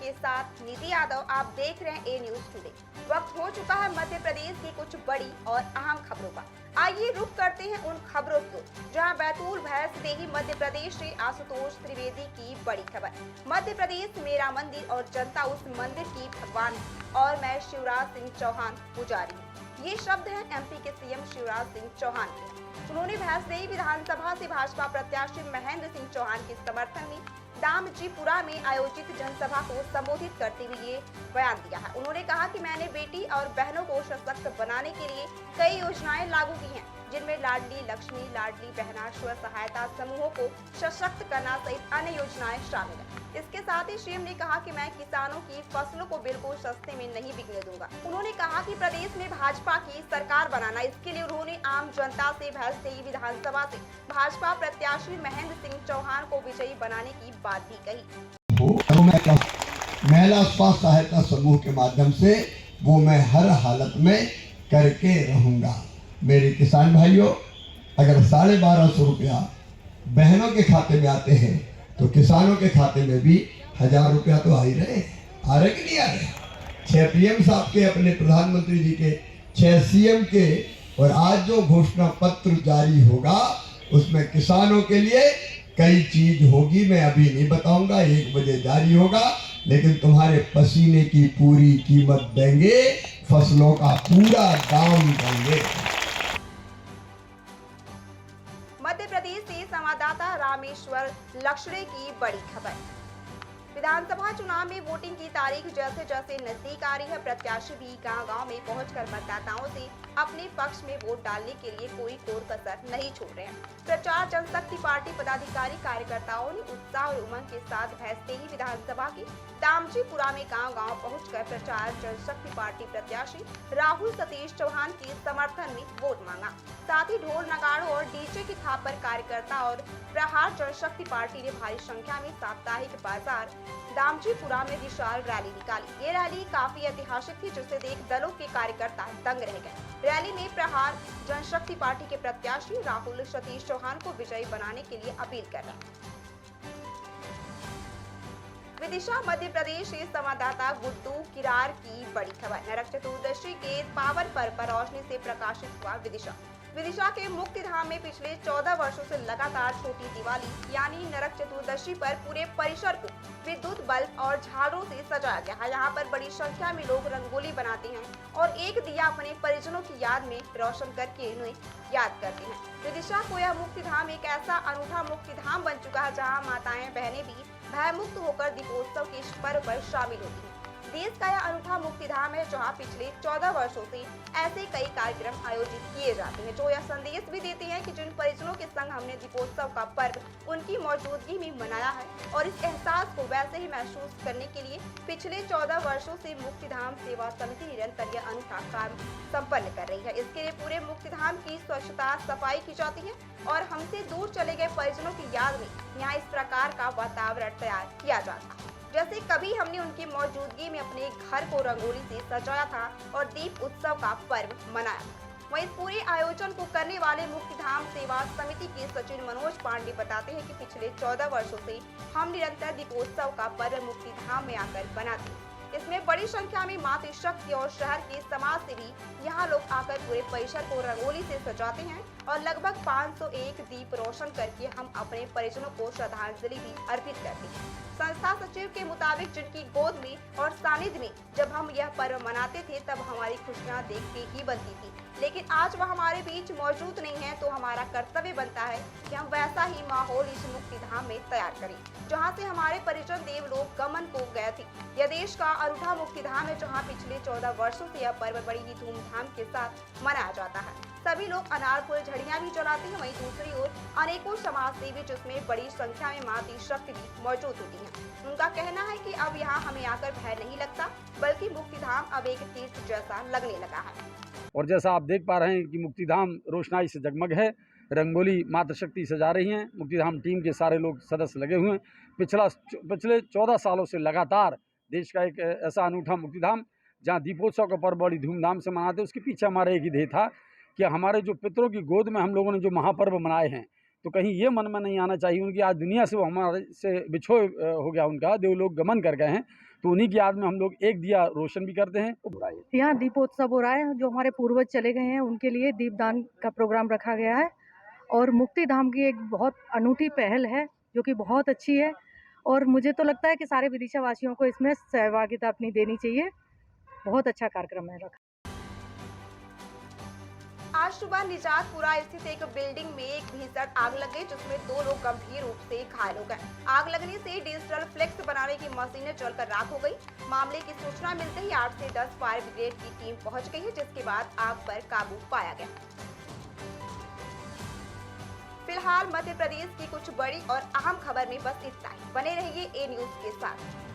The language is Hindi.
के साथ निधि यादव। आप देख रहे हैं ए न्यूज टुडे। वक्त हो चुका है मध्य प्रदेश की कुछ बड़ी और अहम खबरों का। आइए रुक करते हैं उन खबरों को जहां बैतूल भैंसदेही मध्य प्रदेश से आशुतोष त्रिवेदी की बड़ी खबर। मध्य प्रदेश मेरा मंदिर और जनता उस मंदिर की भगवान और मैं शिवराज सिंह चौहान पुजारी हूं। ये शब्द हैं एमपी के सीएम शिवराज सिंह चौहान के। उन्होंने भैंसदेही विधानसभा से भाजपा प्रत्याशी महेंद्र सिंह चौहान के समर्थन में दामजीपुरा में आयोजित जनसभा को संबोधित करते हुए ये बयान दिया है। उन्होंने कहा कि मैंने बेटी और बहनों को सशक्त बनाने के लिए कई योजनाएं लागू की हैं, जिनमें लाडली लक्ष्मी, लाडली बहना, स्व सहायता समूहों को सशक्त करना सहित अन्य योजनाएं शामिल हैं। इसके साथ ही सीएम ने कहा कि मैं किसानों की फसलों को बिल्कुल सस्ते में नहीं बिकने दूंगा। उन्होंने कहा कि प्रदेश में भाजपा की सरकार बनाना, इसके लिए उन्होंने आम जनता से भैंसदेही विधानसभा से भाजपा प्रत्याशी महेंद्र सिंह चौहान को विजयी बनाने की बात भी कही। महिला स्वास्थ्य सहायता समूह के माध्यम से वो मैं हर हालत में करके रहूंगा। मेरे किसान भाइयों, अगर 1250 रुपया बहनों के खाते में आते हैं तो किसानों के खाते में भी 1000 रुपया तो आ ही रहे, आ रहे कि नहीं आ रहे। 6 पीएम साहब के, अपने प्रधानमंत्री जी के, 6 सीएम के, और आज जो घोषणा पत्र जारी होगा उसमें किसानों के लिए कई चीज होगी। मैं अभी नहीं बताऊंगा, 1 बजे जारी होगा, लेकिन तुम्हारे पसीने की पूरी कीमत देंगे, फसलों का पूरा दाम देंगे। मध्य प्रदेश से संवाददाता रामेश्वर लक्ष्रे की बड़ी खबर। विधानसभा चुनाव में वोटिंग की तारीख जैसे जैसे नजदीक आ रही है, प्रत्याशी भी गांव-गांव में पहुंचकर मतदाताओं से अपने पक्ष में वोट डालने के लिए कोई कोर कसर नहीं छोड़ रहे हैं। प्रचार जनशक्ति पार्टी पदाधिकारी कार्यकर्ताओं ने उत्साह और उमंग के साथ भैंसदेही विधानसभा के दामजीपुरा में गांव-गांव पहुंचकर प्रचार जनशक्ति पार्टी प्रत्याशी राहुल सतीश चौहान के समर्थन में वोट मांगा। साथ ही ढोल नगाड़ों और डीजे की थाप पर कार्यकर्ता और प्रहार जनशक्ति पार्टी ने भारी संख्या में साप्ताहिक बाजार दामजीपुरा में विशाल रैली निकाली। ये रैली काफी ऐतिहासिक थी, जिसे देख दलों के कार्यकर्ता दंग रह गए। रैली में प्रहार जनशक्ति पार्टी के प्रत्याशी राहुल सतीश चौहान को विजयी बनाने के लिए अपील कर रहे हैं। विदिशा मध्य प्रदेश से संवाददाता गुड्डू किरार की बड़ी खबर। नरक चतुर्दशी के पावन पर्व पर रोशनी से प्रकाशित हुआ विदिशा के मुक्ति धाम में पिछले 14 वर्षों से लगातार छोटी दिवाली यानी नरक चतुर्दशी पर पूरे परिसर को विद्युत बल्ब और झाड़ों से सजाया गया है। यहाँ पर बड़ी संख्या में लोग रंगोली बनाते हैं और एक दिया अपने परिजनों की याद में रोशन करके उन्हें याद करते हैं। विदिशा को यह मुक्ति धाम एक ऐसा अनूठा मुक्ति धाम बन चुका है, जहाँ माताएं बहनें भी भयमुक्त होकर दीपोत्सव के इस पर्व पर शामिल होती हैं। देश का यह अनूठा मुक्ति धाम है, जहां पिछले 14 वर्षों से ऐसे कई कार्यक्रम आयोजित किए जाते हैं, जो यह संदेश भी देते हैं कि जिन परिजनों के संग हमने दीपोत्सव का पर्व उनकी मौजूदगी में मनाया है, और इस एहसास को वैसे ही महसूस करने के लिए पिछले 14 वर्षों से मुक्ति धाम सेवा समिति निरंतर यह अनूठा काम संपन्न कर रही है। इसके लिए पूरे मुक्ति धाम की स्वच्छता सफाई की जाती है और हमसे दूर चले गए परिजनों की याद में यहाँ इस प्रकार का वातावरण तैयार किया जाता है, जैसे कभी हमने उनकी मौजूदगी में अपने घर को रंगोली से सजाया था और दीप उत्सव का पर्व मनाया था। वहीं इस पूरे आयोजन को करने वाले मुक्तिधाम सेवा समिति के सचिव मनोज पांडे बताते हैं कि पिछले 14 वर्षों से हम निरंतर दीपोत्सव का पर्व मुक्तिधाम में आकर बनाते हैं। इसमें बड़ी संख्या में मातृ शक्ति और शहर के समाज से भी यहाँ लोग आकर पूरे परिसर को रंगोली से सजाते हैं और लगभग 501 दीप रोशन करके हम अपने परिजनों को श्रद्धांजलि भी अर्पित करते हैं। संस्था सचिव के मुताबिक जिनकी गोद में और सानिध्य में जब हम यह पर्व मनाते थे, तब हमारी खुशियाँ देखते ही बनती थी, लेकिन आज वह हमारे बीच मौजूद नहीं है, तो हमारा कर्तव्य बनता है कि हम वैसा ही माहौल इस मुक्ति धाम में तैयार करें, जहां से हमारे परिजन देवलोक गमन को गए थे। यह देश का अनूठा मुक्ति धाम है, जहां पिछले 14 वर्षों से यह पर्व बड़ी ही धूमधाम के साथ मनाया जाता है। सभी लोग अनार फूल झड़ियां भी जलाते हैं। वहीं दूसरी ओर अनेकों समाज सेवी, जिसमें बड़ी संख्या में मातृ शक्ति भी मौजूद होती है। उनका कहना है कि अब यहाँ हमें आकर भय नहीं लगता, बल्कि मुक्ति धाम अब एक तीर्थ जैसा लगने लगा है। और जैसा आप देख पा रहे हैं कि मुक्तिधाम रोशनाई से जगमग है, रंगोली मातृशक्ति सजा रही हैं। मुक्तिधाम टीम के सारे लोग सदस्य लगे हुए हैं। पिछले 14 सालों से लगातार देश का एक ऐसा अनूठा मुक्तिधाम जहां दीपोत्सव का पर्व बड़ी धूमधाम से मनाते हैं। उसके पीछे हमारा एक ही ध्येय था कि हमारे जो पितरों की गोद में हम लोगों ने जो महापर्व मनाए हैं, तो कहीं ये मन में नहीं आना चाहिए उनकी आज दुनिया से वो हमारे से बिछो हो गया उनका, देवलोक गमन कर गए हैं, तो उन्हीं की याद में हम लोग एक दिया रोशन भी करते हैं। यहाँ दीपोत्सव हो रहा है, जो हमारे पूर्वज चले गए हैं उनके लिए दीपदान का प्रोग्राम रखा गया है और मुक्ति धाम की एक बहुत अनूठी पहल है जो कि बहुत अच्छी है और मुझे तो लगता है कि सारे विदिशा वासियों को इसमें सहभागिता अपनी देनी चाहिए। बहुत अच्छा कार्यक्रम है रखा। आज सुबह निजातपुरा स्थित एक बिल्डिंग में एक भीषण आग लग गई जिसमें 2 लोग गंभीर रूप से घायल हो गए। आग लगने से डिजिटल फ्लेक्स बनाने की मशीनें जलकर राख हो गई। मामले की सूचना मिलते ही 8 से 10 फायर ब्रिगेड की टीम पहुंच गई है, जिसके बाद आग पर काबू पाया गया। फिलहाल मध्य प्रदेश की कुछ बड़ी और अहम खबर में बस इतना ही। बने रहिए ए न्यूज के साथ।